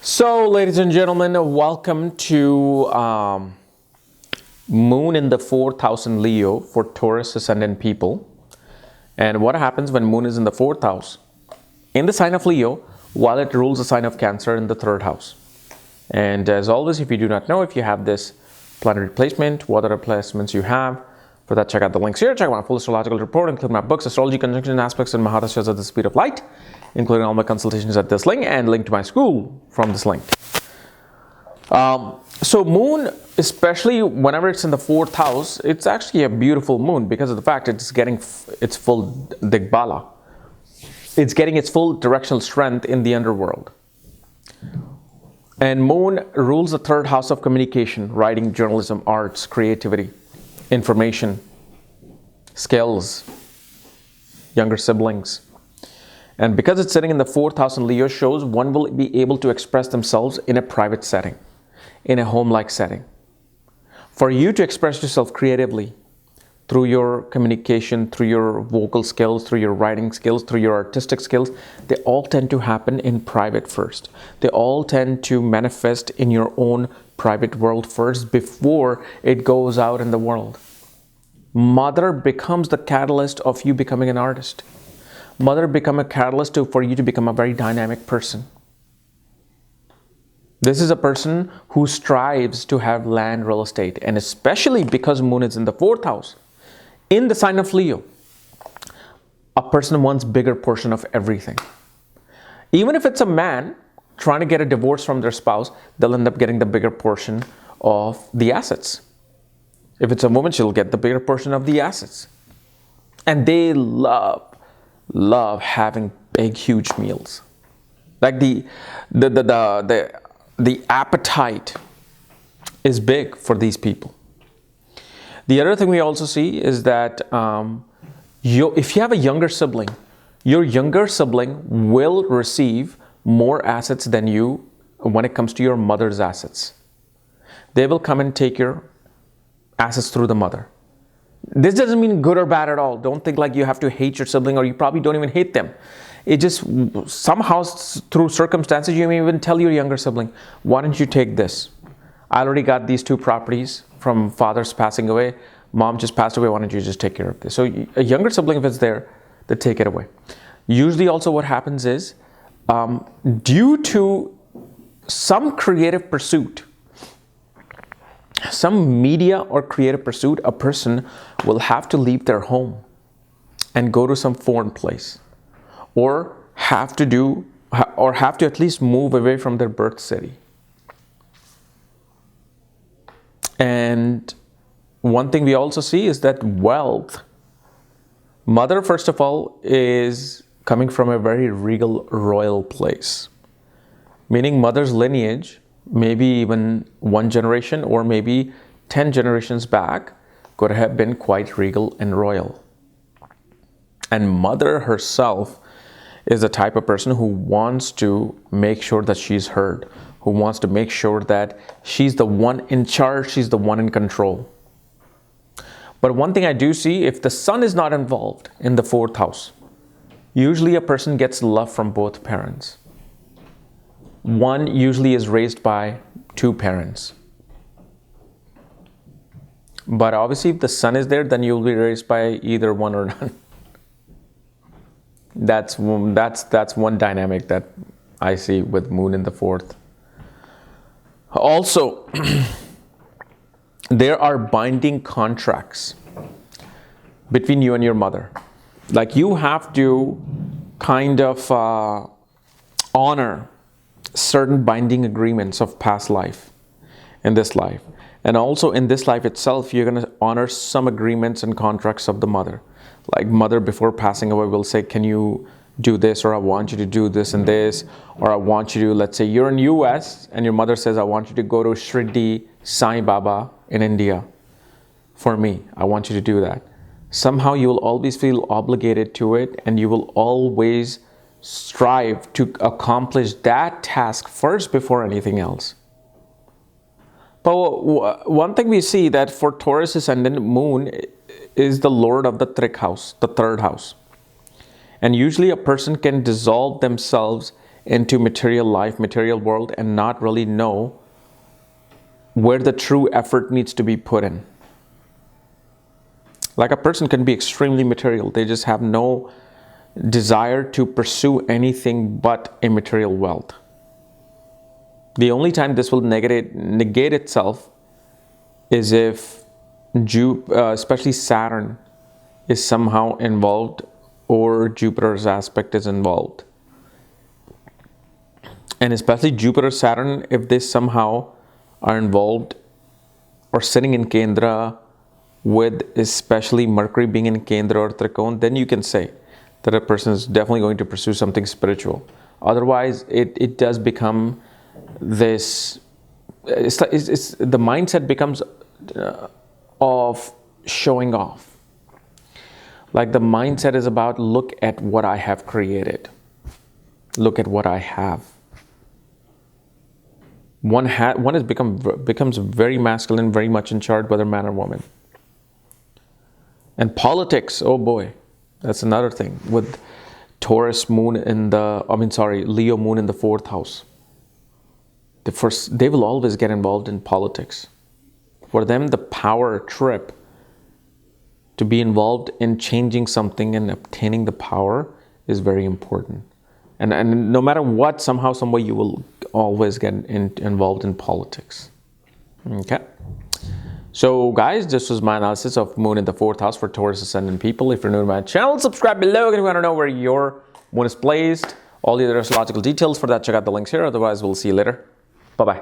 So, ladies and gentlemen, welcome to Moon in the 4th house in Leo for Taurus ascendant people. And what happens when Moon is in the 4th house? In the sign of Leo, while it rules the sign of Cancer in the 3rd house. And as always, if you do not know, if you have this planetary placement, what other placements you have, for that, check out the links here. Check out my full astrological report, including my books, Astrology, Conjunction, Aspects, and Mahadashas at the Speed of Light, including all my consultations at this link, and link to my school from this link. So Moon, especially whenever it's in the 4th house, it's actually a beautiful moon because of the fact it's getting its full digbala. It's getting its full directional strength in the underworld. And Moon rules the 3rd house of communication, writing, journalism, arts, creativity, information, skills, younger siblings. And because it's sitting in the 4th house in Leo, shows one will be able to express themselves in a private setting, in a home-like setting. For you to express yourself creatively through your communication, through your vocal skills, through your writing skills, through your artistic skills, they all tend to happen in private first. They all tend to manifest in your own private world first before it goes out in the world. Mother becomes the catalyst of you becoming an artist. Mother become a catalyst for you to become a very dynamic person. This is a person who strives to have land, real estate, and especially because Moon is in the 4th house, in the sign of Leo, a person wants bigger portion of everything. Even if it's a man trying to get a divorce from their spouse, they'll end up getting the bigger portion of the assets. If it's a woman, she'll get the bigger portion of the assets. And they love having big, huge meals. Like the appetite is big for these people. The other thing we also see is that if you have a younger sibling, your younger sibling will receive more assets than you when it comes to your mother's assets. They will come and take your assets through the mother. This doesn't mean good or bad at all. Don't think like you have to hate your sibling, or you probably don't even hate them. It just somehow through circumstances, you may even tell your younger sibling, why don't you take this? I already got these 2 properties from father's passing away. Mom just passed away. Why don't you just take care of this? So a younger sibling, if it's there, they take it away. Usually also what happens is due to some creative pursuit, some media or creative pursuit, a person will have to leave their home and go to some foreign place, or have to at least move away from their birth city. And one thing we also see is that wealth, mother, first of all, is coming from a very regal, royal place, meaning mother's lineage, maybe even 1 generation or maybe 10 generations back, could have been quite regal and royal. And mother herself is the type of person who wants to make sure that she's heard, who wants to make sure that she's the one in charge, she's the one in control. But one thing I do see, if the sun is not involved in the 4th house, usually a person gets love from both parents. One usually is raised by 2 parents. But obviously if the sun is there, then you'll be raised by either one or none. That's one dynamic that I see with Moon in the 4th. Also, there are binding contracts between you and your mother. Like you have to kind of honor certain binding agreements of past life in this life. And also in this life itself, you're going to honor some agreements and contracts of the mother. Like mother before passing away will say, can you do this, or I want you to do this and this, or I want you to, let's say you're in US and your mother says, I want you to go to Shirdi Sai Baba in India for me. I want you to do that. Somehow you will always feel obligated to it, and you will always strive to accomplish that task first before anything else. But one thing we see that for Taurus ascendant, Moon is the lord of the 3rd house, the 3rd house. And usually a person can dissolve themselves into material life, material world, and not really know where the true effort needs to be put in. Like a person can be extremely material. They just have no desire to pursue anything but immaterial wealth. The only time this will negate itself is if especially Saturn is somehow involved or Jupiter's aspect is involved. And especially Jupiter, Saturn, if they somehow are involved or sitting in Kendra with especially Mercury being in Kendra or Trikona, then you can say that a person is definitely going to pursue something spiritual. Otherwise, it does become this, the mindset becomes of showing off. Like the mindset is about, look at what I have created. Look at what I have. One has becomes very masculine, very much in charge, whether man or woman. And politics, oh boy, that's another thing. With Taurus moon in Leo moon in the 4th house. They will always get involved in politics. For them, the power trip to be involved in changing something and obtaining the power is very important. And no matter what, somehow, some way, you will always get involved in politics. Okay. So guys, this was my analysis of moon in the 4th house for Taurus ascendant people. If you're new to my channel, subscribe below if you want to know where your moon is placed. All the other astrological details for that, check out the links here. Otherwise, we'll see you later. Bye-bye.